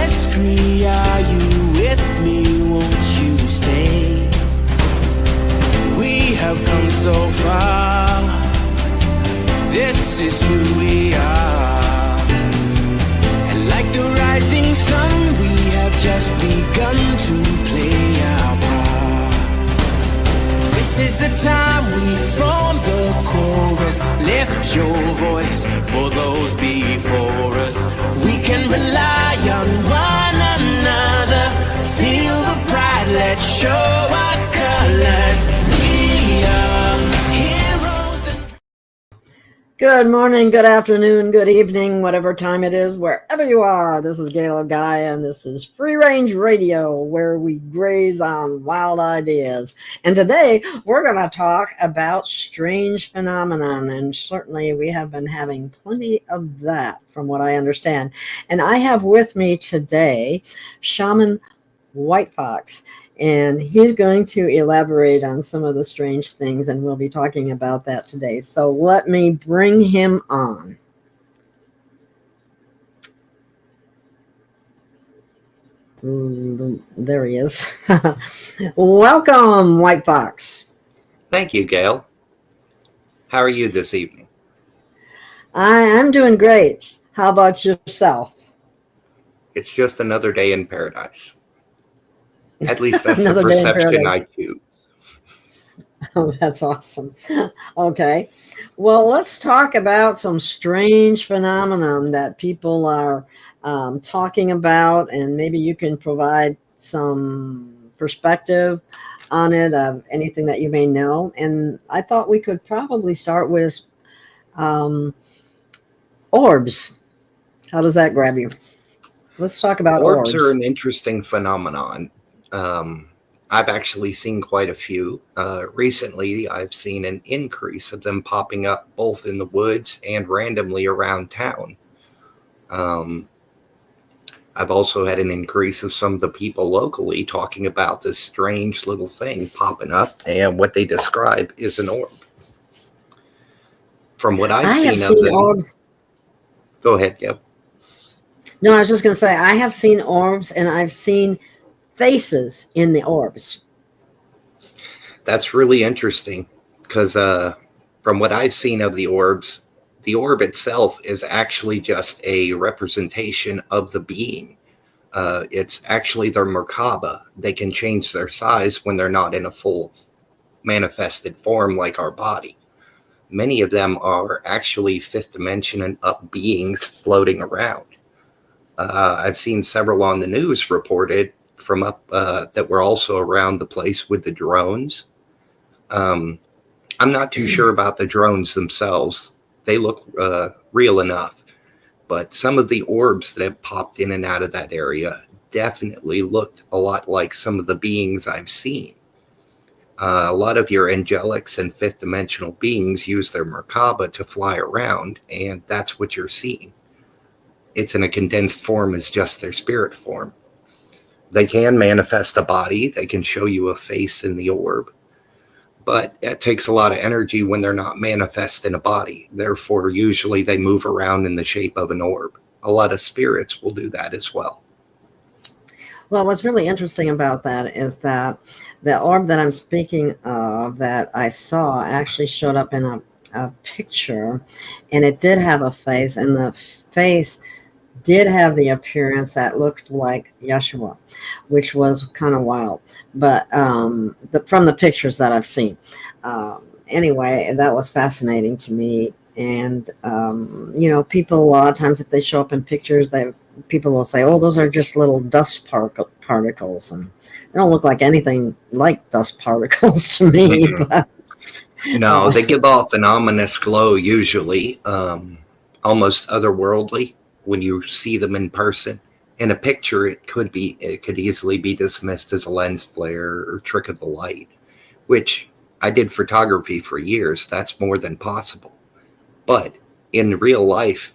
chemistry. Are you with me? Won't you stay? We have come so far. This is who we are. And like the rising sun, we have just begun to play our part. This is the time we form the chorus. Lift your voice for those before us. We can rely on one another. Feel the pride, let's show our colors. We are heroes. Good morning, good afternoon, good evening, whatever time it is, wherever you are. This is Gail Gaia, and this is Free Range Radio, where we graze on wild ideas. And today, we're going to talk about strange phenomenon, and certainly we have been having plenty of that, from what I understand. And I have with me today Shaman White Fox, and he's going to elaborate on some of the strange things, and we'll be talking about that today. So let me bring him on. There he is. Welcome, White Fox. Thank you, Gail. How are you this evening? I'm doing great. How about yourself? It's just another day in paradise. At least that's the Another day in perception I paradise. choose. Oh, that's awesome. Okay. Well, let's talk about some strange phenomenon that people are talking about, and maybe you can provide some perspective on it, of anything that you may know. And I thought we could probably start with orbs. How does that grab you? Let's talk about orbs. Orbs are an interesting phenomenon. I've actually seen quite a few. Recently, I've seen an increase of them popping up both in the woods and randomly around town. I've also had an increase of some of the people locally talking about this strange little thing popping up, and what they describe is an orb. From what I've seen of them, orbs. Go ahead, Gail. No, I was just going to say, I have seen orbs, and I've seen faces in the orbs. That's really interesting because from what I've seen of the orbs, the orb itself is actually just a representation of the being. It's actually their Merkaba. They can change their size when they're not in a full manifested form like our body. Many of them are actually fifth dimension and up beings floating around. I've seen several on the news reported from up that were also around the place with the drones. I'm not too sure about the drones themselves. They look real enough, but some of the orbs that have popped in and out of that area definitely looked a lot like some of the beings I've seen. A lot of your angelics and fifth dimensional beings use their Merkaba to fly around, and that's what you're seeing. It's in a condensed form as just their spirit form. They can manifest a body. They can show you a face in the orb. But it takes a lot of energy when they're not manifest in a body. Therefore, usually they move around in the shape of an orb. A lot of spirits will do that as well. Well, what's really interesting about that is that the orb that I'm speaking of that I saw actually showed up in a picture, and it did have a face, and the face did have the appearance that looked like Yeshua, which was kind of wild. But from the pictures that I've seen. Anyway, that was fascinating to me. And, people, a lot of times if they show up in pictures, people will say, oh, those are just little dust particles. And they don't look like anything like dust particles to me. Mm-hmm. But no, they give off an ominous glow usually, almost otherworldly. When you see them in person. In a picture, it could easily be dismissed as a lens flare or trick of the light, which I did photography for years. That's more than possible. But in real life,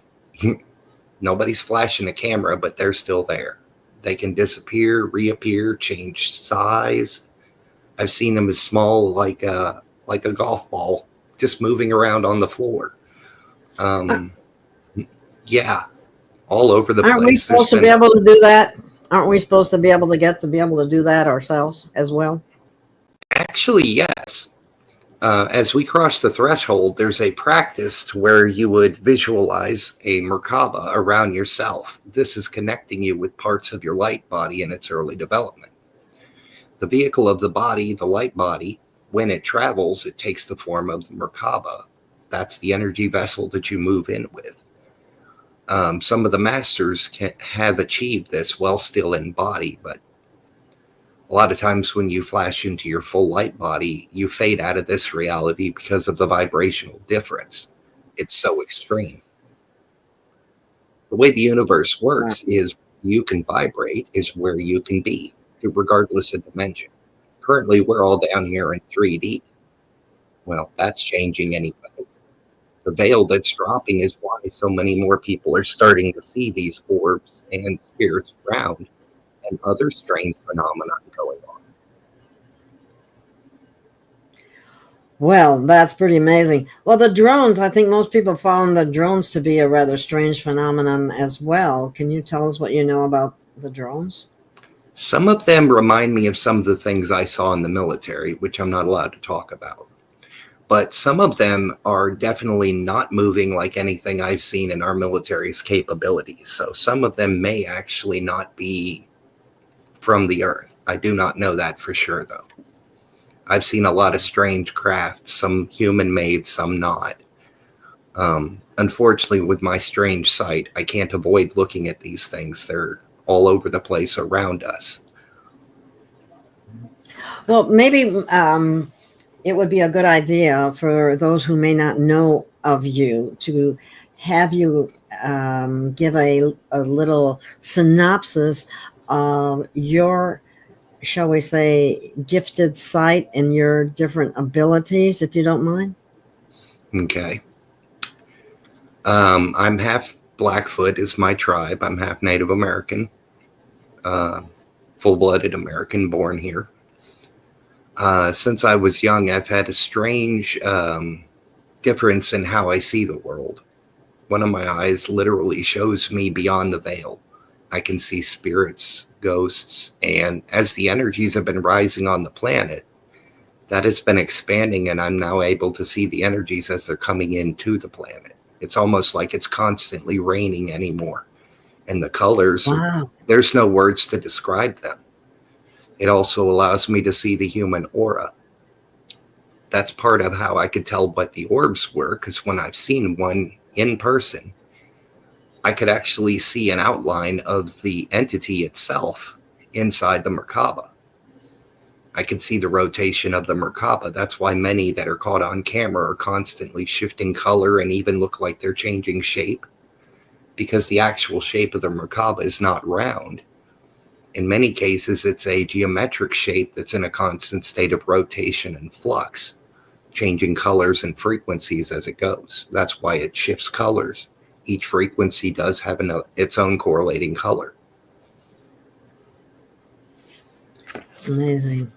nobody's flashing a camera, but they're still there. They can disappear, reappear, change size. I've seen them as small like a golf ball, just moving around on the floor. Yeah. all over the Aren't we place. There's supposed to be been able to do that? Aren't we supposed to be able to do that ourselves as well? actually, yes. As we cross the threshold, there's a practice to where you would visualize a Merkaba around yourself. This is connecting you with parts of your light body in its early development. The vehicle of the body, the light body, when it travels, it takes the form of the Merkaba. That's the energy vessel that you move in with. Some of the masters have achieved this while still in body, but a lot of times when you flash into your full light body, you fade out of this reality because of the vibrational difference. It's so extreme. The way the universe Right. works is you can vibrate is where you can be, regardless of dimension. Currently, we're all down here in 3D. Well, that's changing anyway. The veil that's dropping is why so many more people are starting to see these orbs and spirits around and other strange phenomena going on. Well, that's pretty amazing. Well, the drones, I think most people found the drones to be a rather strange phenomenon as well. Can you tell us what you know about the drones? Some of them remind me of some of the things I saw in the military, which I'm not allowed to talk about. But some of them are definitely not moving like anything I've seen in our military's capabilities. So some of them may actually not be from the Earth. I do not know that for sure, though. I've seen a lot of strange craft, some human-made, some not. Unfortunately, with my strange sight, I can't avoid looking at these things. They're all over the place around us. Well, maybe it would be a good idea for those who may not know of you to have you give a little synopsis of your, shall we say, gifted sight and your different abilities, if you don't mind. Okay. I'm half Blackfoot is my tribe. I'm half Native American, full-blooded American, born here. Since I was young, I've had a strange difference in how I see the world. One of my eyes literally shows me beyond the veil. I can see spirits, ghosts, and as the energies have been rising on the planet, that has been expanding, and I'm now able to see the energies as they're coming into the planet. It's almost like it's constantly raining anymore. And the colors, Wow. there's no words to describe them. It also allows me to see the human aura. That's part of how I could tell what the orbs were, because when I've seen one in person, I could actually see an outline of the entity itself inside the Merkaba. I could see the rotation of the Merkaba. That's why many that are caught on camera are constantly shifting color and even look like they're changing shape, because the actual shape of the Merkaba is not round. In many cases, it's a geometric shape that's in a constant state of rotation and flux, changing colors and frequencies as it goes. That's why it shifts colors. Each frequency does have its own correlating color. Amazing.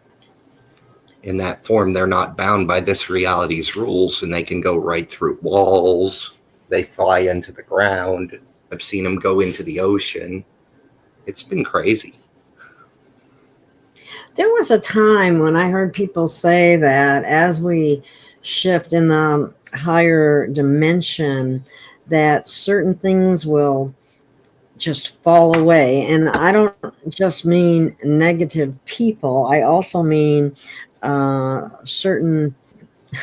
In that form, they're not bound by this reality's rules, and they can go right through walls. They fly into the ground. I've seen them go into the ocean. It's been crazy. There was a time when I heard people say that as we shift in the higher dimension, that certain things will just fall away. And I don't just mean negative people. I also mean certain,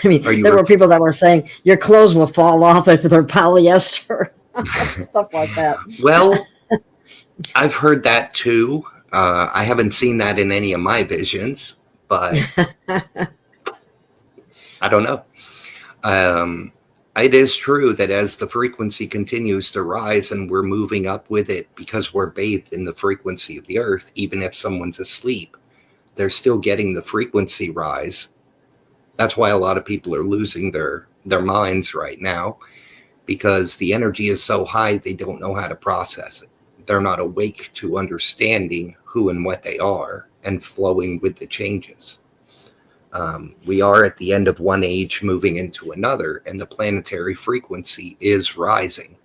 there were people that were saying your clothes will fall off if they're polyester, stuff like that. Well, I've heard that too. I haven't seen that in any of my visions, but I don't know. It is true that as the frequency continues to rise and we're moving up with it because we're bathed in the frequency of the earth, even if someone's asleep, they're still getting the frequency rise. That's why a lot of people are losing their minds right now, because the energy is so high they don't know how to process it. They're not awake to understanding who and what they are and flowing with the changes. We are at the end of one age moving into another, and the planetary frequency is rising.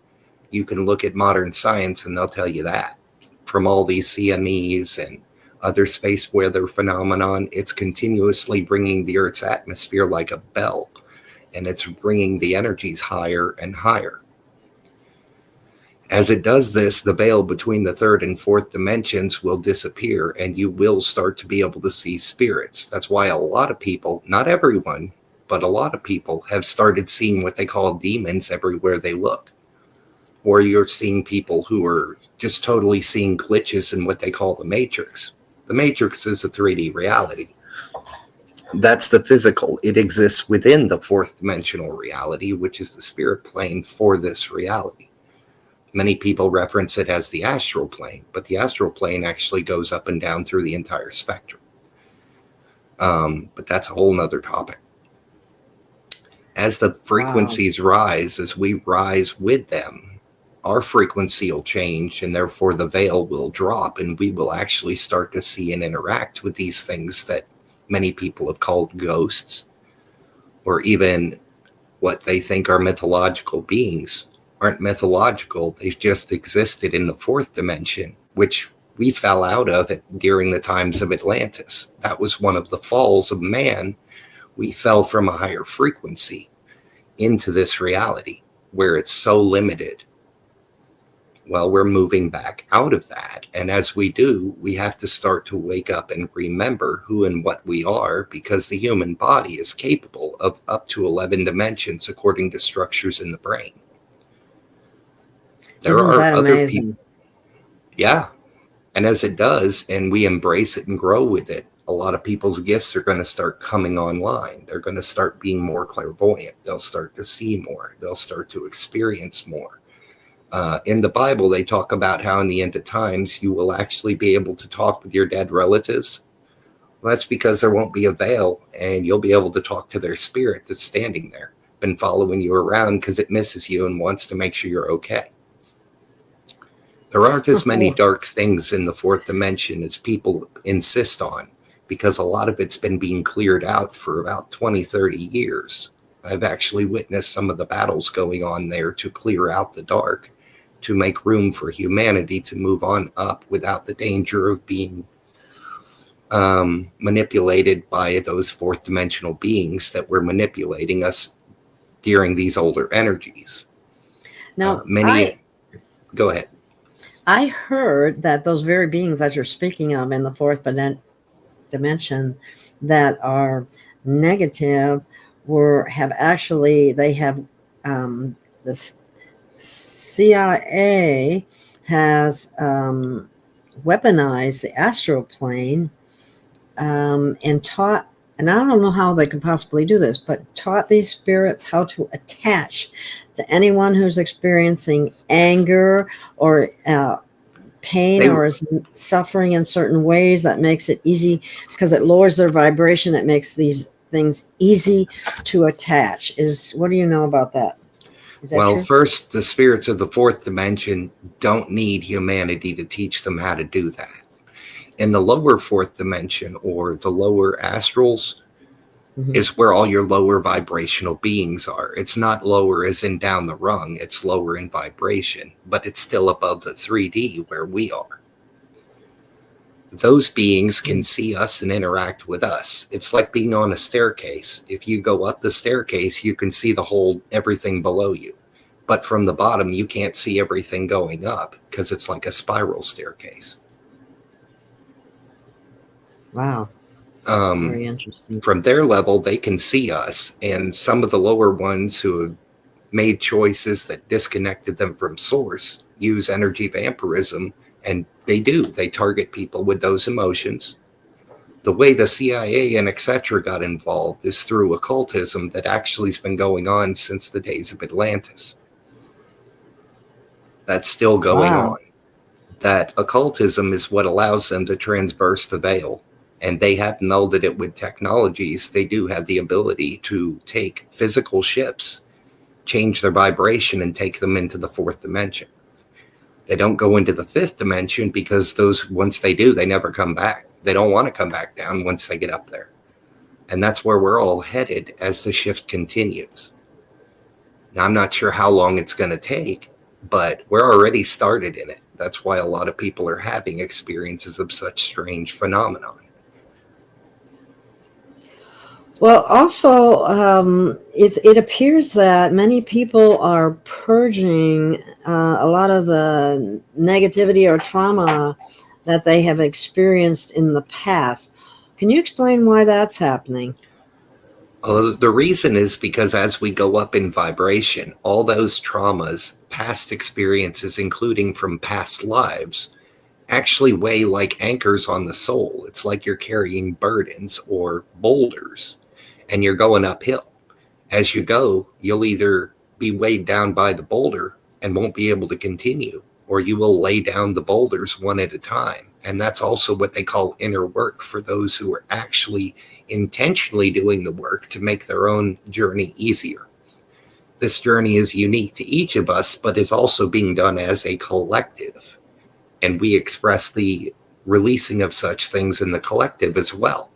You can look at modern science and they'll tell you that. From all these CMEs and other space weather phenomenon, it's continuously bringing the Earth's atmosphere like a bell, and it's bringing the energies higher and higher. As it does this, the veil between the third and fourth dimensions will disappear, and you will start to be able to see spirits. That's why a lot of people, not everyone, but a lot of people have started seeing what they call demons everywhere they look. Or you're seeing people who are just totally seeing glitches in what they call the Matrix. The Matrix is a 3D reality. That's the physical. It exists within the fourth dimensional reality, which is the spirit plane for this reality. Many people reference it as the astral plane, but the astral plane actually goes up and down through the entire spectrum. But that's a whole nother topic. As the frequencies rise, as we rise with them, our frequency will change, and therefore the veil will drop, and we will actually start to see and interact with these things that many people have called ghosts, or even what they think are mythological beings. Aren't mythological. They've just existed in the fourth dimension, which we fell out of it during the times of Atlantis. That was one of the falls of man. We fell from a higher frequency into this reality where it's so limited. Well, we're moving back out of that. And as we do, we have to start to wake up and remember who and what we are, because the human body is capable of up to 11 dimensions according to structures in the brain. There Isn't are that other amazing? people. Yeah. And as it does, and we embrace it and grow with it, a lot of people's gifts are going to start coming online. They're going to start being more clairvoyant. They'll start to see more. They'll start to experience more. In the Bible, they talk about how in the end of times, you will actually be able to talk with your dead relatives. Well, that's because there won't be a veil, and you'll be able to talk to their spirit that's standing there, been following you around because it misses you and wants to make sure you're okay. There aren't as many dark things in the fourth dimension as people insist on, because a lot of it's been being cleared out for about 20, 30 years. I've actually witnessed some of the battles going on there to clear out the dark, to make room for humanity to move on up without the danger of being manipulated by those fourth dimensional beings that were manipulating us during these older energies. Now, Go ahead. I heard that those very beings that you're speaking of in the fourth dimension that are negative the CIA has weaponized the astral plane and taught, and I don't know how they could possibly do this, but taught these spirits how to attach to anyone who's experiencing anger or pain or is suffering in certain ways. That makes it easy because it lowers their vibration. It makes these things easy to attach. What do you know about that? Well, first, the spirits of the fourth dimension don't need humanity to teach them how to do that. In the lower fourth dimension, or the lower astrals, is where all your lower vibrational beings are. It's not lower as in down the rung, it's lower in vibration, but it's still above the 3D where we are. Those beings can see us and interact with us. It's like being on a staircase. If you go up the staircase, you can see everything below you. But from the bottom, you can't see everything going up because it's like a spiral staircase. Wow. Very interesting. From their level, they can see us. And some of the lower ones who have made choices that disconnected them from source use energy vampirism. And they target people with those emotions. The way the CIA and etc. got involved is through occultism that actually has been going on since the days of Atlantis. That's still going on. That occultism is what allows them to transverse the veil. And they have melded it with technologies. They do have the ability to take physical ships, change their vibration, and take them into the fourth dimension. They don't go into the fifth dimension because once they do, they never come back. They don't want to come back down once they get up there. And that's where we're all headed as the shift continues. Now, I'm not sure how long it's going to take, but we're already started in it. That's why a lot of people are having experiences of such strange phenomenon. Well, also, it appears that many people are purging a lot of the negativity or trauma that they have experienced in the past. Can you explain why that's happening? The reason is because as we go up in vibration, all those traumas, past experiences, including from past lives, actually weigh like anchors on the soul. It's like you're carrying burdens or boulders and you're going uphill. As you go, you'll either be weighed down by the boulder and won't be able to continue, or you will lay down the boulders one at a time. And that's also what they call inner work for those who are actually intentionally doing the work to make their own journey easier. This journey is unique to each of us, but is also being done as a collective. And we express the releasing of such things in the collective as well.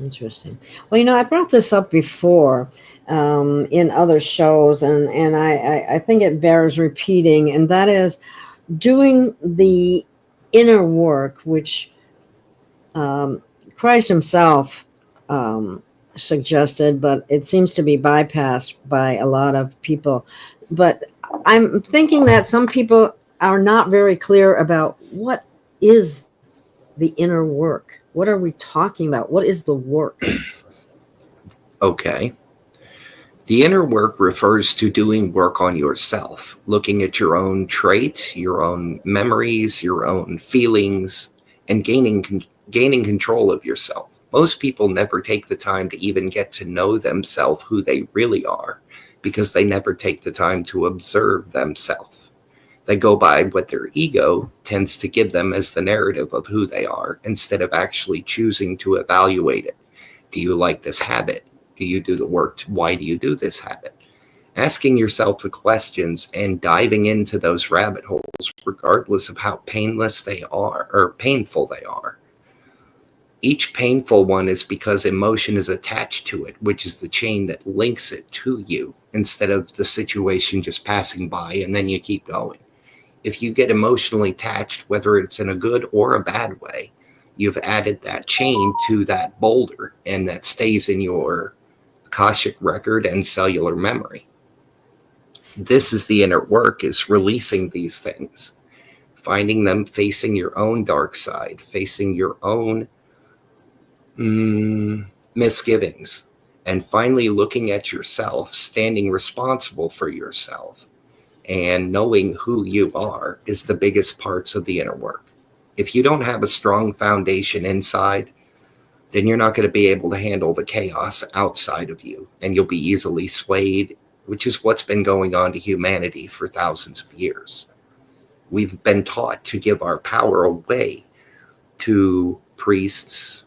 Interesting. Well, I brought this up before in other shows, and I think it bears repeating, and that is doing the inner work, which Christ himself suggested, but it seems to be bypassed by a lot of people. But I'm thinking that some people are not very clear about what is the inner work. What are we talking about? What is the work? Okay. The inner work refers to doing work on yourself, looking at your own traits, your own memories, your own feelings, and gaining control of yourself. Most people never take the time to even get to know themselves, who they really are, because they never take the time to observe themselves. They go by what their ego tends to give them as the narrative of who they are, instead of actually choosing to evaluate it. Do you like this habit? Do you do the work? Why do you do this habit? Asking yourself the questions and diving into those rabbit holes, regardless of how painless they are or painful they are. Each painful one is because emotion is attached to it, which is the chain that links it to you, instead of the situation just passing by and then you keep going. If you get emotionally attached, whether it's in a good or a bad way, you've added that chain to that boulder, and that stays in your Akashic record and cellular memory. This is the inner work, is releasing these things, finding them, facing your own dark side, facing your own misgivings, and finally looking at yourself, standing responsible for yourself, and knowing who you are is the biggest parts of the inner work. If you don't have a strong foundation inside, then you're not going to be able to handle the chaos outside of you, and you'll be easily swayed, which is what's been going on to humanity for thousands of years. We've been taught to give our power away to priests,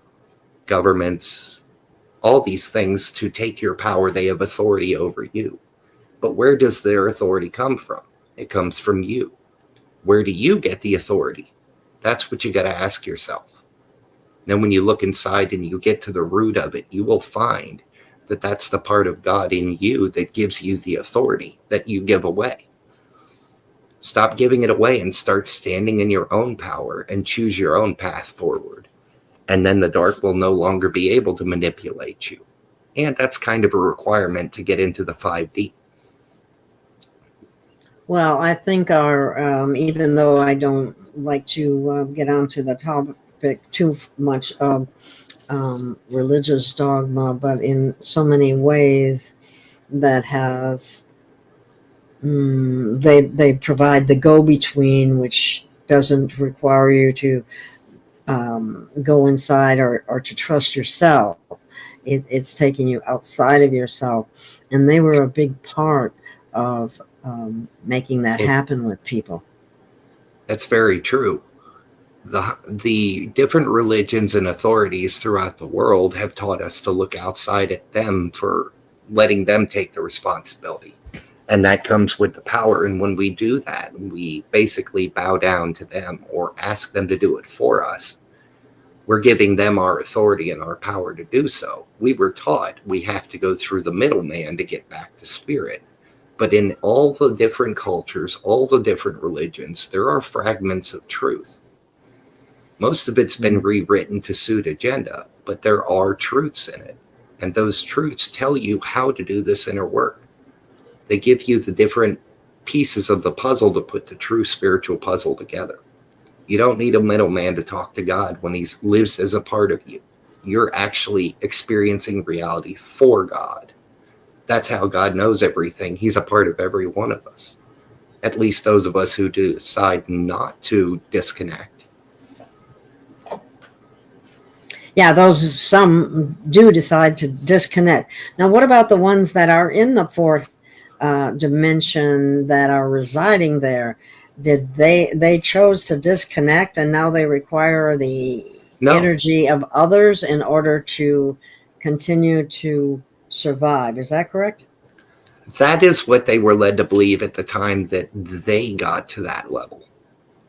governments, all these things to take your power. They have authority over you. But where does their authority come from? It comes from you. Where do you get the authority? That's what you got to ask yourself. Then when you look inside and you get to the root of it, you will find that that's the part of God in you that gives you the authority that you give away. Stop giving it away and start standing in your own power and choose your own path forward. And then the dark will no longer be able to manipulate you. And that's kind of a requirement to get into the 5D. Well, I think our, even though I don't like to get onto the topic too much of religious dogma, but in so many ways that has, they provide the go-between, which doesn't require you to go inside or to trust yourself. It's taking you outside of yourself. And they were a big part of making that happen with people. That's very true. The different religions and authorities throughout the world have taught us to look outside at them for letting them take the responsibility. And that comes with the power. And when we do that, we basically bow down to them or ask them to do it for us. We're giving them our authority and our power to do so. We were taught we have to go through the middleman to get back to spirit. But in all the different cultures, all the different religions, there are fragments of truth. Most of it's been rewritten to suit agenda, but there are truths in it. And those truths tell you how to do this inner work. They give you the different pieces of the puzzle to put the true spiritual puzzle together. You don't need a middleman to talk to God when he lives as a part of you. You're actually experiencing reality for God. That's how God knows everything. He's a part of every one of us. At least those of us who decide not to disconnect. Yeah, some do decide to disconnect. Now, what about the ones that are in the fourth dimension that are residing there? Did they chose to disconnect, and now they require the energy of others in order to continue to survive? Is that correct? That is what they were led to believe at the time that they got to that level.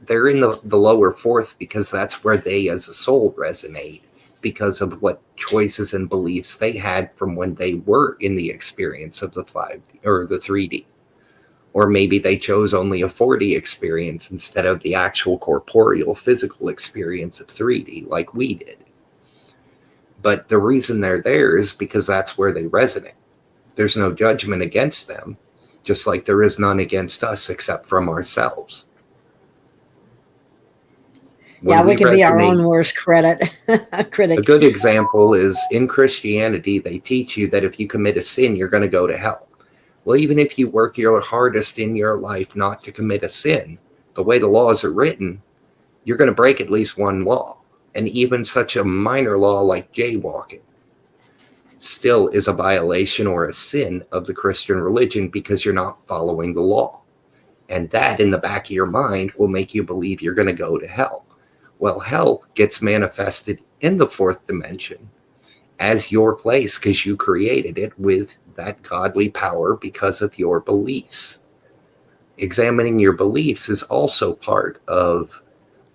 They're in the lower fourth because that's where they as a soul resonate, because of what choices and beliefs they had from when they were in the experience of the 5D or the 3D. Or maybe they chose only a 4D experience instead of the actual corporeal physical experience of 3D like we did. But the reason they're there is because that's where they resonate. There's no judgment against them, just like there is none against us except from ourselves. Yeah, we can be our own worst critic. A good example is in Christianity, they teach you that if you commit a sin, you're going to go to hell. Well, even if you work your hardest in your life not to commit a sin, the way the laws are written, you're going to break at least one law. And even such a minor law like jaywalking still is a violation or a sin of the Christian religion because you're not following the law. And that in the back of your mind will make you believe you're going to go to hell. Well, hell gets manifested in the fourth dimension as your place because you created it with that godly power because of your beliefs. Examining your beliefs is also part of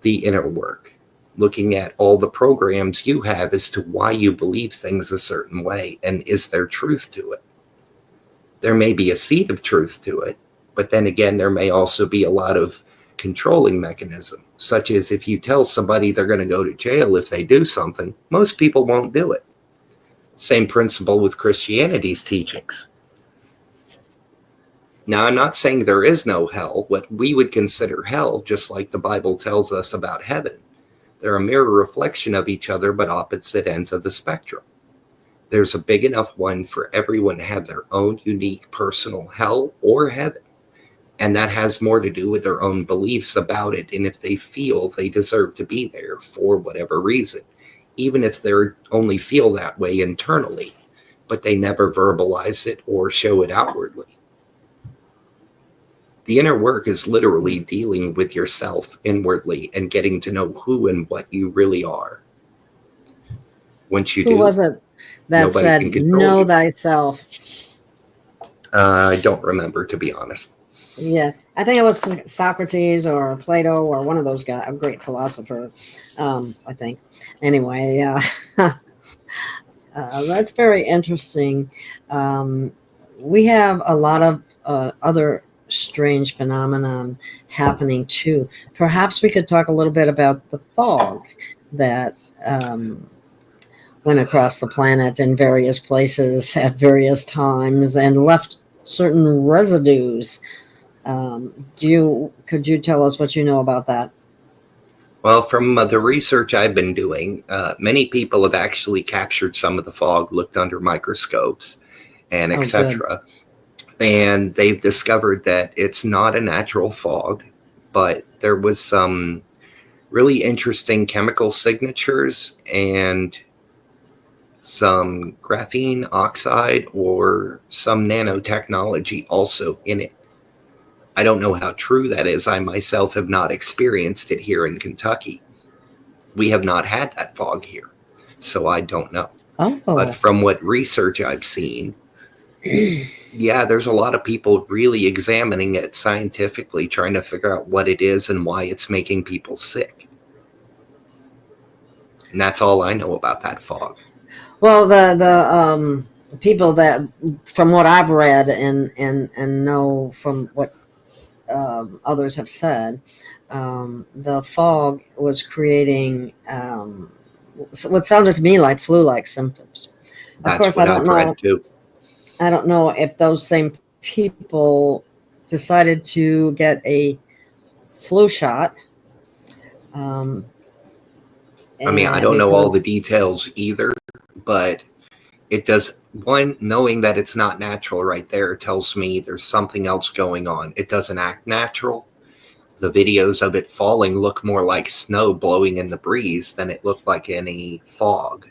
the inner work. Looking at all the programs you have as to why you believe things a certain way and is there truth to it. There may be a seed of truth to it, but then again, there may also be a lot of controlling mechanism, such as if you tell somebody they're going to go to jail if they do something, most people won't do it. Same principle with Christianity's teachings. Now, I'm not saying there is no hell. What we would consider hell, just like the Bible tells us about heaven, they're a mirror reflection of each other, but opposite ends of the spectrum. There's a big enough one for everyone to have their own unique personal hell or heaven. And that has more to do with their own beliefs about it. And if they feel they deserve to be there for whatever reason, even if they only feel that way internally, but they never verbalize it or show it outwardly. The inner work is literally dealing with yourself inwardly and getting to know who and what you really are. Once you do, who was it that said, know thyself? I don't remember, to be honest. Yeah, I think it was Socrates or Plato or one of those guys, a great philosopher, I think. Anyway, that's very interesting. We have a lot of other strange phenomenon happening too. Perhaps we could talk a little bit about the fog that went across the planet in various places at various times and left certain residues. Could you tell us what you know about that? Well, from the research I've been doing, many people have actually captured some of the fog, looked under microscopes, and etc. And they've discovered that it's not a natural fog, but there was some really interesting chemical signatures and some graphene oxide or some nanotechnology also in it. I don't know how true that is. I myself have not experienced it here in Kentucky. We have not had that fog here, so I don't know. But from what research I've seen, yeah, there's a lot of people really examining it scientifically, trying to figure out what it is and why it's making people sick. And that's all I know about that fog. Well, the people that, from what I've read and know from what others have said, the fog was creating what sounded to me like flu-like symptoms. Of That's course, what I've read too. I don't know if those same people decided to get a flu shot. I mean, I don't know all the details either, but it does. One, knowing that it's not natural right there tells me there's something else going on. It doesn't act natural. The videos of it falling look more like snow blowing in the breeze than it looked like any fog.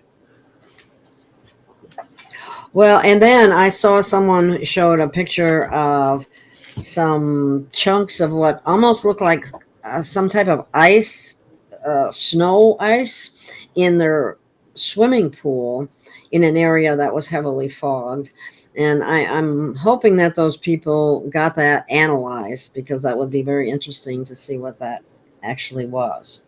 Well, and then I saw someone showed a picture of some chunks of what almost looked like some type of ice, snow ice, in their swimming pool in an area that was heavily fogged. And I'm hoping that those people got that analyzed, because that would be very interesting to see what that actually was.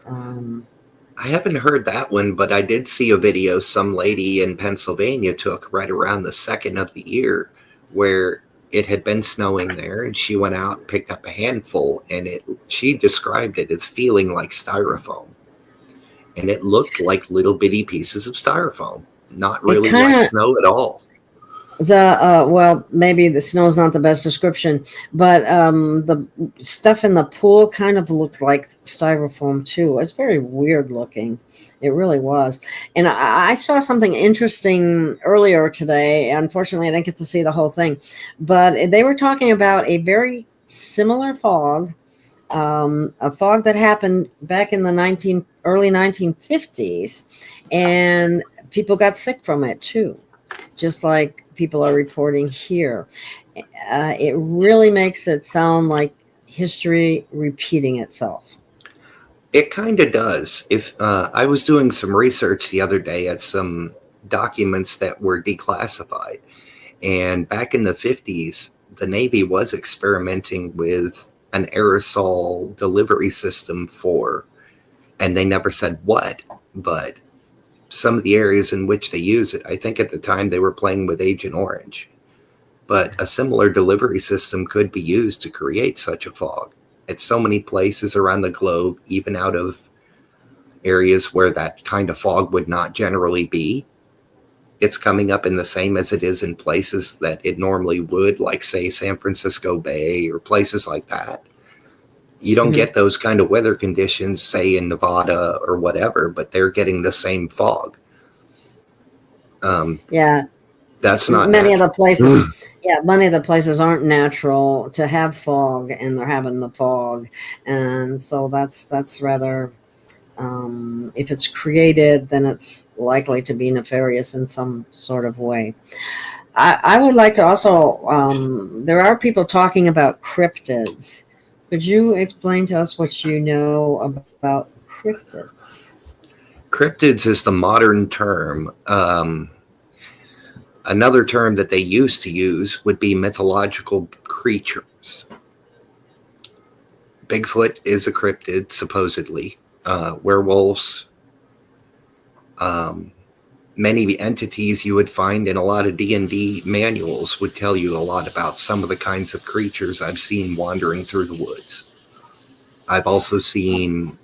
I haven't heard that one, but I did see a video some lady in Pennsylvania took right around the 2nd of the year, where it had been snowing there, and she went out and picked up a handful, and she described it as feeling like styrofoam. And it looked like little bitty pieces of styrofoam, not really like snow at all. Well, maybe the snow's not the best description, but the stuff in the pool kind of looked like styrofoam too. It's very weird looking. It really was. And I saw something interesting earlier today. Unfortunately, I didn't get to see the whole thing, but they were talking about a very similar fog, a fog that happened back in the early 1950s, and people got sick from it too, just like people are reporting here. It really makes it sound like history repeating itself. It kind of does. If I was doing some research the other day at some documents that were declassified, and back in the 50s, the Navy was experimenting with an aerosol delivery system and they never said what, but some of the areas in which they use it, I think at the time they were playing with Agent Orange. But a similar delivery system could be used to create such a fog at so many places around the globe, even out of areas where that kind of fog would not generally be. It's coming up in the same as it is in places that it normally would, like, say, San Francisco Bay or places like that. You don't get those kind of weather conditions, say, in Nevada or whatever, but they're getting the same fog. Yeah. That's not many of the places. Yeah, many of the places aren't natural to have fog, and they're having the fog. And so that's rather, if it's created, then it's likely to be nefarious in some sort of way. I would like to also, there are people talking about cryptids. Could you explain to us what you know about cryptids? Cryptids is the modern term. Another term that they used to use would be mythological creatures. Bigfoot is a cryptid, supposedly. Werewolves. Many entities you would find in a lot of D&D manuals would tell you a lot about some of the kinds of creatures I've seen wandering through the woods. I've also seen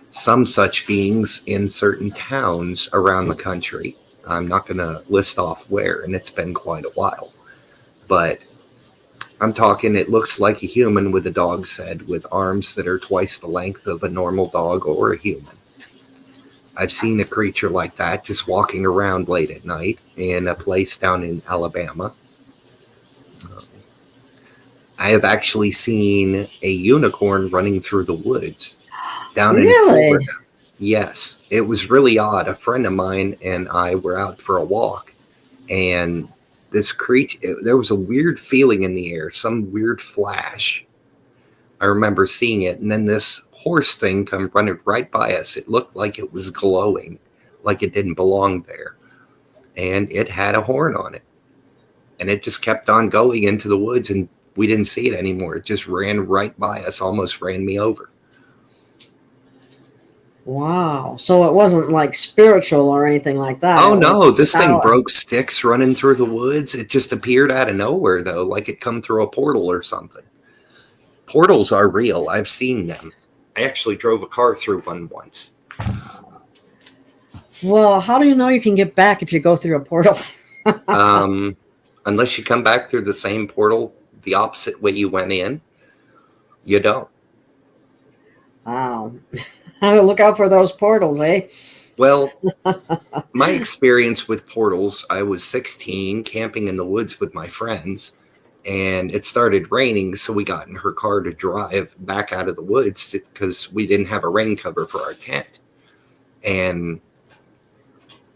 some such beings in certain towns around the country. I'm not going to list off where, and it's been quite a while. But I'm talking, it looks like a human with a dog's head, with arms that are twice the length of a normal dog or a human. I've seen a creature like that just walking around late at night in a place down in Alabama. I have actually seen a unicorn running through the woods down in Florida. Yes, it was really odd. A friend of mine and I were out for a walk, and this creature, there was a weird feeling in the air, some weird flash. I remember seeing it, and then this horse thing come running right by us. It looked like it was glowing, like it didn't belong there. And it had a horn on it. And it just kept on going into the woods, and we didn't see it anymore. It just ran right by us, almost ran me over. Wow. So it wasn't like spiritual or anything like that. Oh It was no, this thing power. broke sticks running through the woods. It just appeared out of nowhere though, like it come through a portal or something. Portals are real. I've seen them. I actually drove a car through one once. Well, how do you know you can get back if you go through a portal? Unless you come back through the same portal the opposite way you went in, you don't. Wow. Look out for those portals, eh? Well, my experience with portals, I was 16 camping in the woods with my friends, and it started raining, so we got in her car to drive back out of the woods because we didn't have a rain cover for our tent. And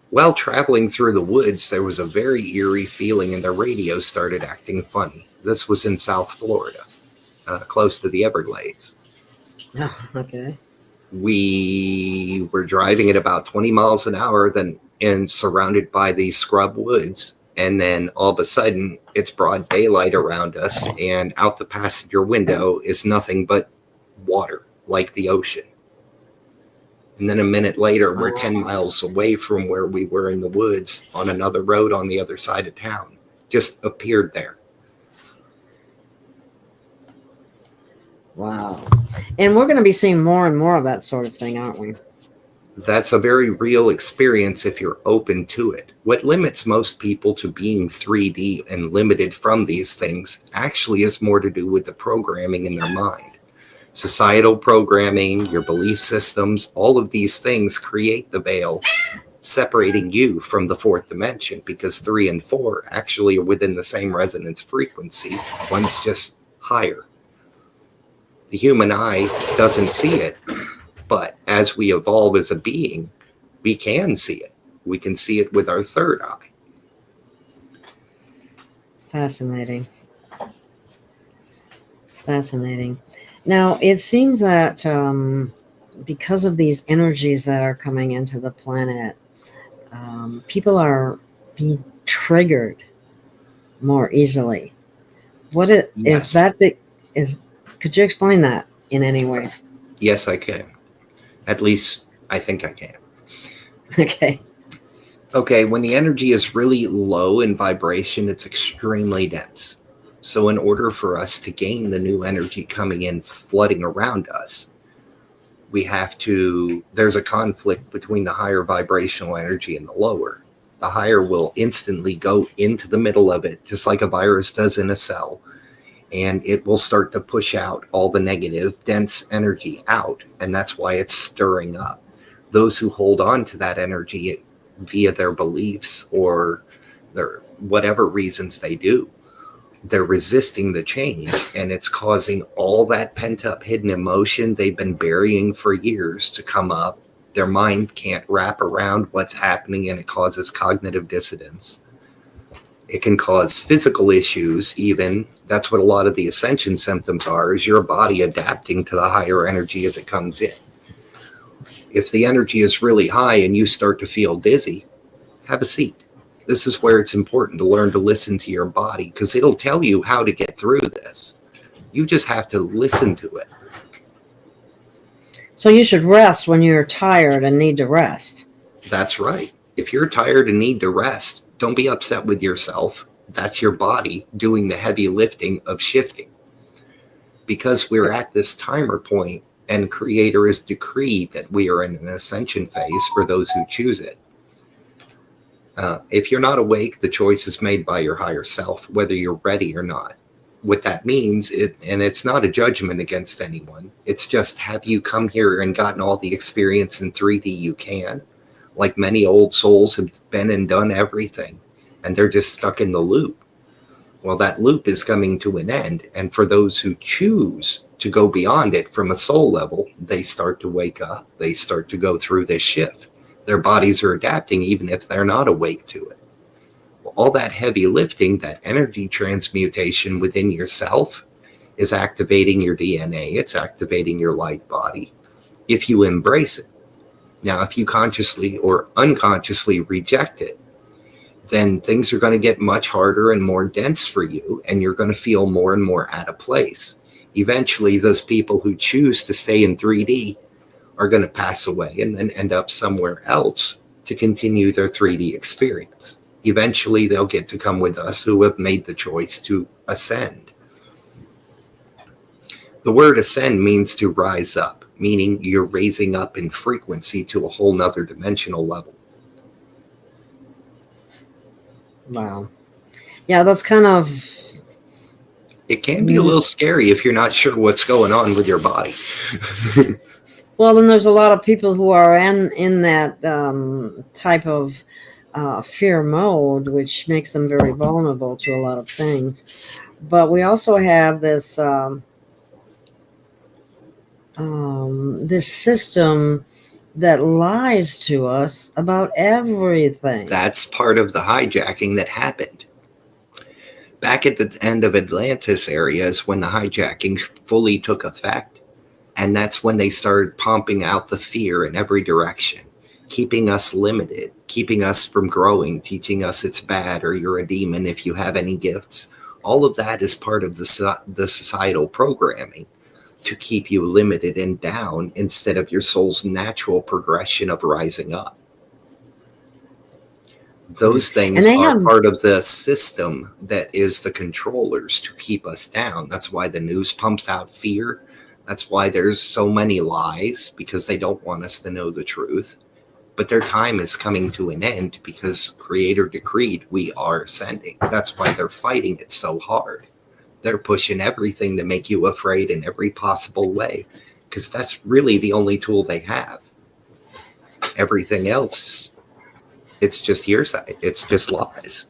while traveling through the woods, there was a very eerie feeling, and the radio started acting funny. This was in South Florida, close to the Everglades. Oh, okay. We were driving at about 20 miles an hour, and surrounded by these scrub woods. And then all of a sudden, it's broad daylight around us, and out the passenger window is nothing but water, like the ocean. And then a minute later, we're 10 miles away from where we were in the woods on another road on the other side of town. Just appeared there. Wow. And we're going to be seeing more and more of that sort of thing, aren't we? That's a very real experience if you're open to it. What limits most people to being 3D and limited from these things actually has more to do with the programming in their mind. Societal programming, your belief systems, all of these things create the veil separating you from the fourth dimension, because 3 and 4 actually are within the same resonance frequency. One's just higher. The human eye doesn't see it, but as we evolve as a being, we can see it. We can see it with our third eye. Fascinating. Fascinating. Now, it seems that because of these energies that are coming into the planet, people are being triggered more easily. What it Yes. is that big? Could you explain that in any way? Yes, I can. At least I think I can. Okay. Okay, when the energy is really low in vibration, it's extremely dense. So in order for us to gain the new energy coming in, flooding around us, there's a conflict between the higher vibrational energy and the lower. The higher will instantly go into the middle of it, just like a virus does in a cell, and it will start to push out all the negative, dense energy out, and that's why it's stirring up. Those who hold on to that energy via their beliefs or their whatever reasons they do, they're resisting the change, and it's causing all that pent-up hidden emotion they've been burying for years to come up. Their mind can't wrap around what's happening, and it causes cognitive dissonance. It can cause physical issues even. That's what a lot of the ascension symptoms are, is your body adapting to the higher energy as it comes in. If the energy is really high and you start to feel dizzy, have a seat. This is where it's important to learn to listen to your body, because it'll tell you how to get through this. You just have to listen to it. So you should rest when you're tired and need to rest. That's right. If you're tired and need to rest, don't be upset with yourself. That's your body doing the heavy lifting of shifting. Because we're at this timer point, and Creator has decreed that we are in an ascension phase for those who choose it. If you're not awake, the choice is made by your higher self, whether you're ready or not. What that means, and it's not a judgment against anyone, it's just, have you come here and gotten all the experience in 3D you can? Like many old souls have been and done everything, and they're just stuck in the loop. Well, that loop is coming to an end, and for those who choose to go beyond it from a soul level, they start to wake up. They start to go through this shift. Their bodies are adapting even if they're not awake to it. Well, all that heavy lifting, that energy transmutation within yourself is activating your DNA. It's activating your light body if you embrace it. Now, if you consciously or unconsciously reject it, then things are going to get much harder and more dense for you, and you're going to feel more and more out of place. Eventually, those people who choose to stay in 3D are going to pass away and then end up somewhere else to continue their 3D experience. Eventually, they'll get to come with us who have made the choice to ascend. The word ascend means to rise up, meaning you're raising up in frequency to a whole nother dimensional level. Wow. Yeah, that's kind of... It can be a little scary if you're not sure what's going on with your body. Well, then there's a lot of people who are in that type of fear mode, which makes them very vulnerable to a lot of things. But we also have this this system that lies to us about everything. That's part of the hijacking that happened. Back at the end of Atlantis area is when the hijacking fully took effect. And that's when they started pumping out the fear in every direction, keeping us limited, keeping us from growing, teaching us it's bad or you're a demon if you have any gifts. All of that is part of the societal programming to keep you limited and down instead of your soul's natural progression of rising up. Those things are part of the system that is the controllers to keep us down. That's why the news pumps out fear. That's why there's so many lies, because they don't want us to know the truth. But their time is coming to an end because Creator decreed we are ascending. That's why they're fighting it so hard. They're pushing everything to make you afraid in every possible way, because that's really the only tool they have. Everything else, it's just your side. It's just lies.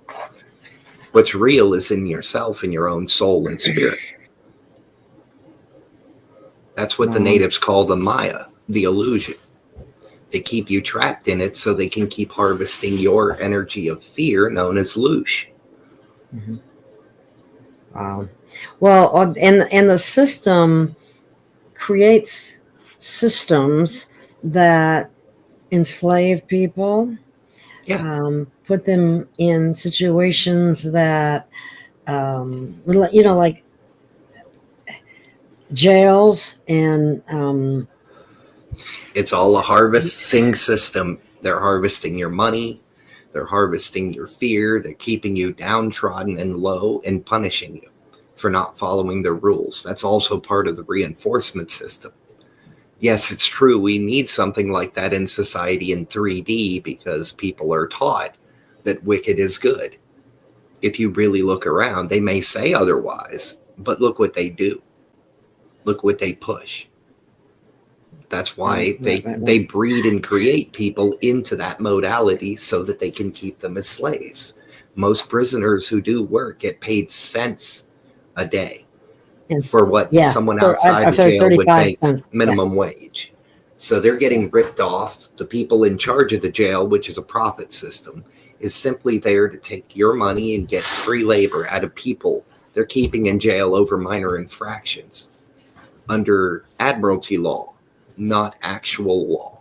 What's real is in yourself, in your own soul and spirit. That's what the natives call the Maya, the illusion. They keep you trapped in it so they can keep harvesting your energy of fear, known as Loosh. Mm-hmm. Wow. Well, and the system creates systems that enslave people, put them in situations that, like jails and... It's all a harvesting system. They're harvesting your money. They're harvesting your fear. They're keeping you downtrodden and low and punishing you for not following their rules. That's also part of the reinforcement system. Yes, it's true. We need something like that in society in 3D because people are taught that wicked is good. If you really look around, they may say otherwise, but look what they do. Look what they push. That's why they breed and create people into that modality so that they can keep them as slaves. Most prisoners who do work get paid cents a day for what someone outside the jail would make minimum wage. So they're getting ripped off. The people in charge of the jail, which is a profit system, is simply there to take your money and get free labor out of people they're keeping in jail over minor infractions under admiralty law, not actual law.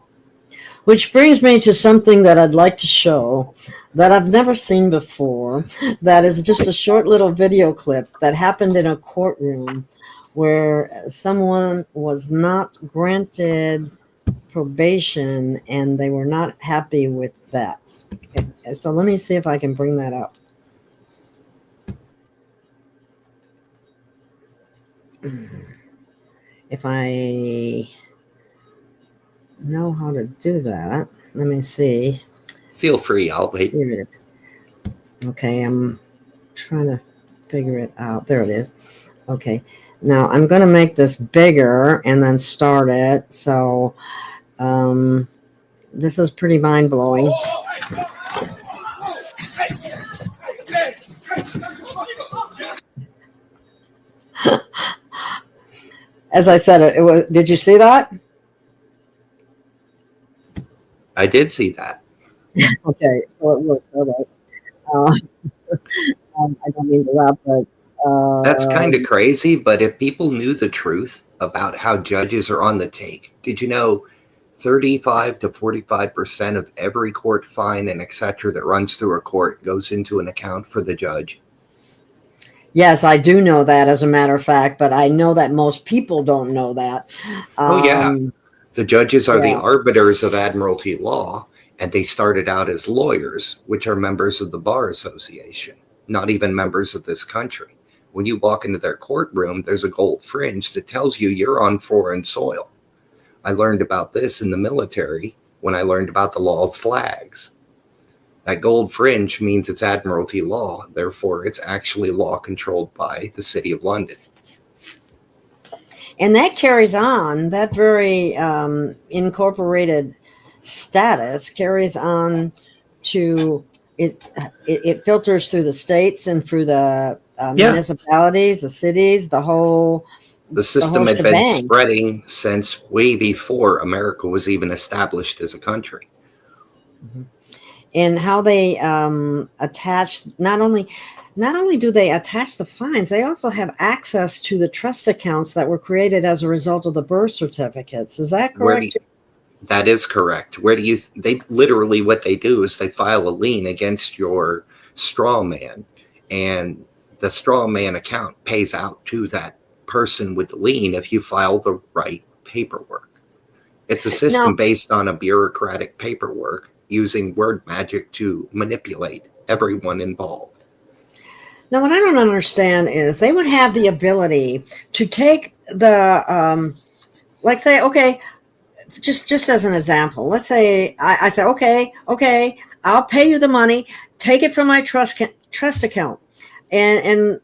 Which brings me to something that I'd like to show that I've never seen before. That is just a short little video clip that happened in a courtroom where someone was not granted probation and they were not happy with that. So let me see if I can bring that up. If I know how to do that, let me see. Feel free, I'll wait. Here it is. Okay, I'm trying to figure it out. There it is. Okay, now I'm going to make this bigger and then start it. So this is pretty mind-blowing. As I said, it was. Did you see that? I did see that. Okay, so it worked. All right. I don't mean to laugh, but that's kind of crazy. But if people knew the truth about how judges are on the take, did you know 35 to 45% of every court fine and etc. that runs through a court goes into an account for the judge? Yes, I do know that, as a matter of fact, but I know that most people don't know that. Oh, yeah. The judges are the Yeah. arbiters of admiralty law, and they started out as lawyers, which are members of the Bar Association, not even members of this country. When you walk into their courtroom, there's a gold fringe that tells you you're on foreign soil. I learned about this in the military when I learned about the law of flags. That gold fringe means it's admiralty law, therefore it's actually law controlled by the City of London. And that carries on, that very incorporated status carries on to it filters through the states and through the municipalities, the cities, the whole system had been shebang. spreading since way before America was even established as a country. And how they attach, not only do they attach the fines, they also have access to the trust accounts that were created as a result of the birth certificates. Is that correct? That is correct. They literally, what they do is they file a lien against your straw man, and the straw man account pays out to that person with the lien if you file the right paperwork. It's a system based on a bureaucratic paperwork using word magic to manipulate everyone involved. Now, what I don't understand is they would have the ability to take the, like say, okay, just as an example, let's say I say, okay, I'll pay you the money, take it from my trust account, and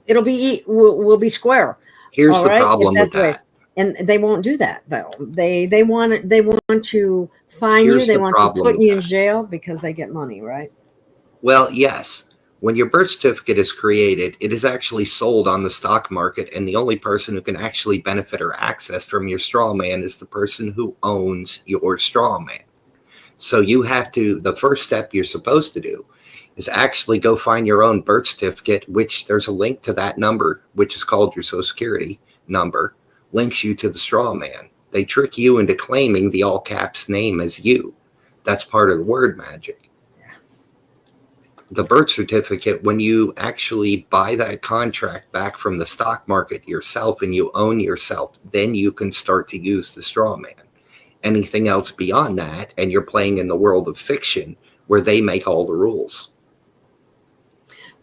it'll be we'll be square. Here's the problem with that. And they won't do that though. They want to fine you. They want to put you in jail because they get money, right? Well, yes. When your birth certificate is created, it is actually sold on the stock market, and the only person who can actually benefit or access from your straw man is the person who owns your straw man. So you have to, the first step you're supposed to do is actually go find your own birth certificate, which there's a link to that number, which is called your Social Security number, links you to the straw man. They trick you into claiming the all caps name as you. That's part of the word magic. The birth certificate, when you actually buy that contract back from the stock market yourself and you own yourself, then you can start to use the straw man. Anything else beyond that, and you're playing in the world of fiction where they make all the rules.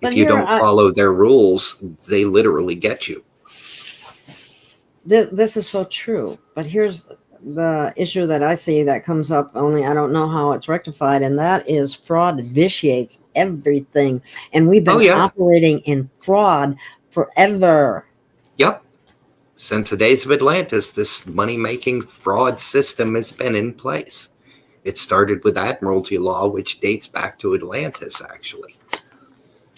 But if you don't follow their rules, they literally get you. This is so true. But here's the issue that I see that comes up, only I don't know how it's rectified, and that is fraud vitiates everything. And we've been operating in fraud forever. Yep. Since the days of Atlantis, this money-making fraud system has been in place. It started with Admiralty law, which dates back to Atlantis, actually.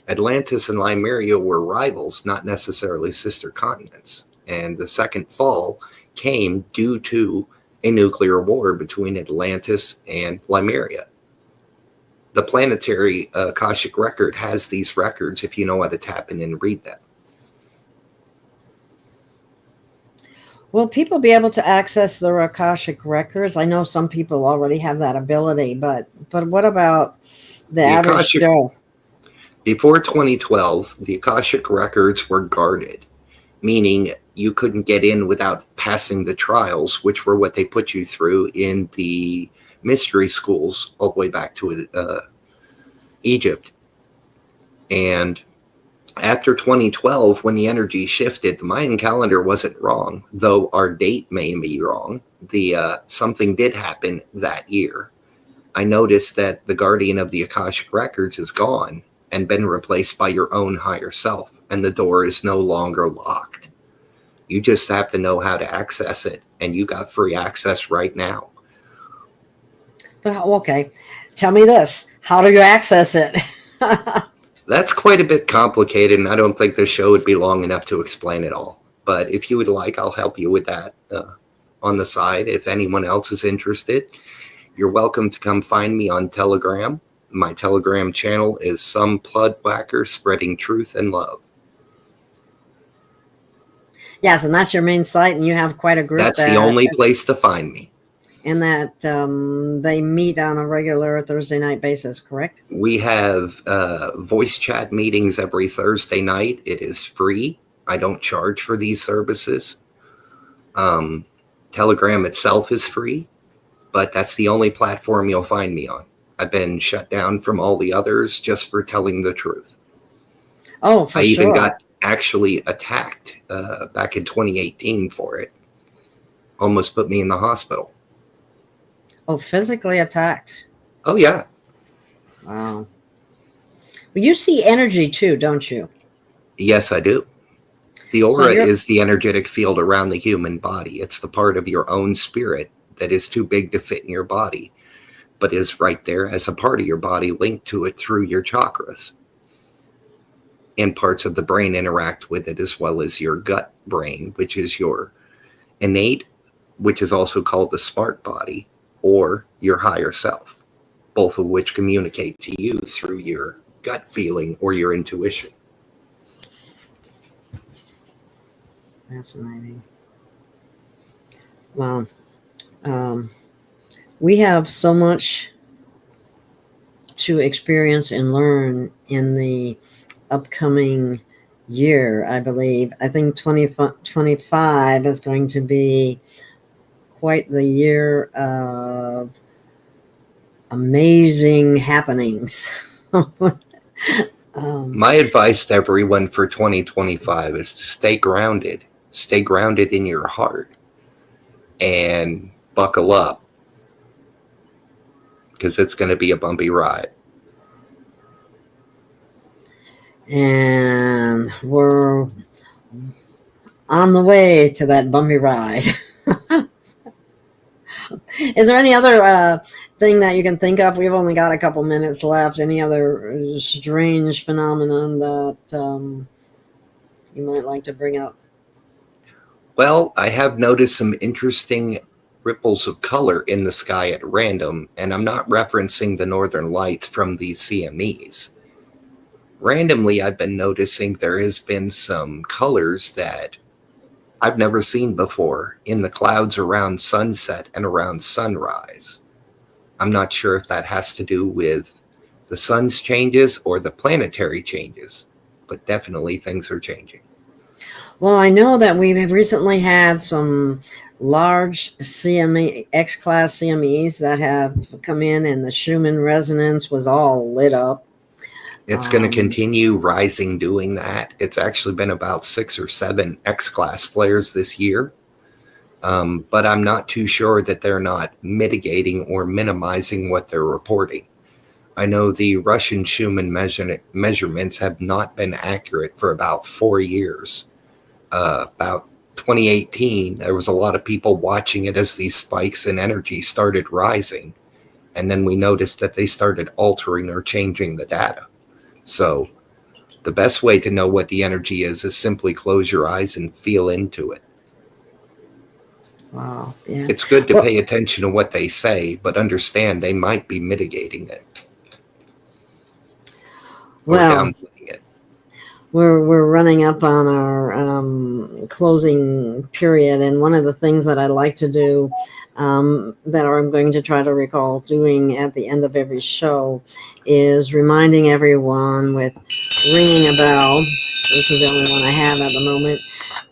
Atlantis and Lemuria were rivals, not necessarily sister continents. And the second fall came due to a nuclear war between Atlantis and Lemuria. The planetary Akashic record has these records if you know how to tap in and read them. Will people be able to access the Akashic records? I know some people already have that ability, but what about the average Joe? Before 2012, the Akashic records were guarded, meaning you couldn't get in without passing the trials, which were what they put you through in the mystery schools all the way back to Egypt. And after 2012, when the energy shifted, the Mayan calendar wasn't wrong, though our date may be wrong. Something did happen that year. I noticed that the guardian of the Akashic records is gone and been replaced by your own higher self, and the door is no longer locked. You just have to know how to access it, and you got free access right now. Okay, tell me this. How do you access it? That's quite a bit complicated, and I don't think this show would be long enough to explain it all. But if you would like, I'll help you with that on the side. If anyone else is interested, you're welcome to come find me on Telegram. My Telegram channel is Some Plud Whacker Spreading Truth and Love. Yes, and that's your main site, and you have quite a group. That's the only place to find me. And that they meet on a regular Thursday night basis, correct? We have voice chat meetings every Thursday night. It is free. I don't charge for these services. Telegram itself is free, but that's the only platform you'll find me on. I've been shut down from all the others just for telling the truth. Oh, for I even sure. got actually attacked back in 2018 for it. Almost put me in the hospital. Oh, physically attacked. Oh, yeah. Wow. But you see energy too, don't you? Yes, I do. The So aura you're is the energetic field around the human body. It's the part of your own spirit that is too big to fit in your body, but is right there as a part of your body linked to it through your chakras. And parts of the brain interact with it, as well as your gut brain, which is your innate, which is also called the smart body, or your higher self, both of which communicate to you through your gut feeling or your intuition. fascinating. Well, we have so much to experience and learn in the upcoming year, I believe. I think 2025 is going to be quite the year of amazing happenings. My advice to everyone for 2025 is to stay grounded in your heart, and buckle up, because it's going to be a bumpy ride. And we're on the way to that bumpy ride. Is there any other thing that you can think of? We've only got a couple minutes left. Any other strange phenomenon that you might like to bring up? Well, I have noticed some interesting ripples of color in the sky at random, and I'm not referencing the northern lights from these CMEs. Randomly, I've been noticing there has been some colors that I've never seen before in the clouds around sunset and around sunrise. I'm not sure if that has to do with the sun's changes or the planetary changes, but definitely things are changing. Well, I know that we have recently had some large CME, X-class CMEs that have come in, and the Schumann resonance was all lit up. It's going to continue rising doing that. It's actually been about 6 or 7 X-class flares this year. But I'm not too sure that they're not mitigating or minimizing what they're reporting. I know the Russian Schumann measurements have not been accurate for about 4 years. About 2018, there was a lot of people watching it as these spikes in energy started rising. And then we noticed that they started altering or changing the data. So the best way to know what the energy is simply close your eyes and feel into it. Wow. Yeah. It's good to pay attention to what they say, but understand they might be mitigating it. Or downplaying it. We're running up on our closing period, and one of the things that I like to do, that I'm going to try to recall doing at the end of every show, is reminding everyone with ringing a bell. This is the only one I have at the moment.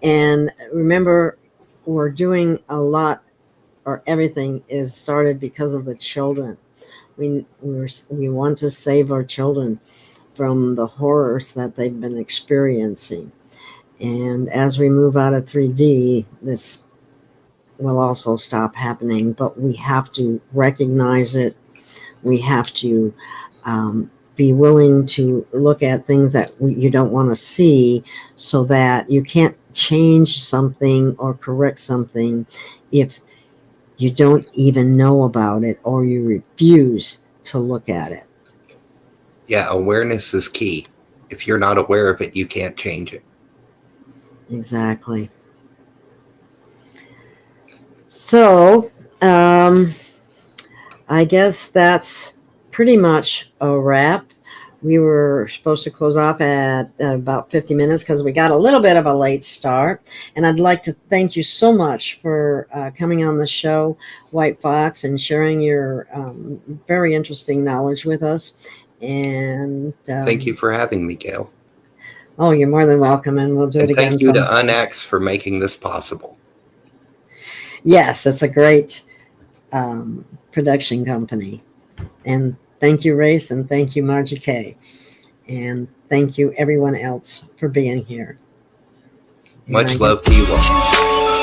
And remember, we're doing a lot, or everything is started because of the children. We want to save our children from the horrors that they've been experiencing. And as we move out of 3D, this will also stop happening, but we have to recognize it. We have to be willing to look at things that you don't want to see, so that you can't change something or correct something if you don't even know about it or you refuse to look at it. Yeah, awareness is key. If you're not aware of it, you can't change it. Exactly. So, I guess that's pretty much a wrap. We were supposed to close off at about 50 minutes because we got a little bit of a late start. And I'd like to thank you so much for coming on the show, White Fox, and sharing your very interesting knowledge with us. And thank you for having me, Gail. Oh, you're more than welcome, and we'll do it again. Thank you to UNX for making this possible. Yes, it's a great production company. And thank you, Race, and thank you, Margie K. And thank you, everyone else, for being here. And I Much love to you all.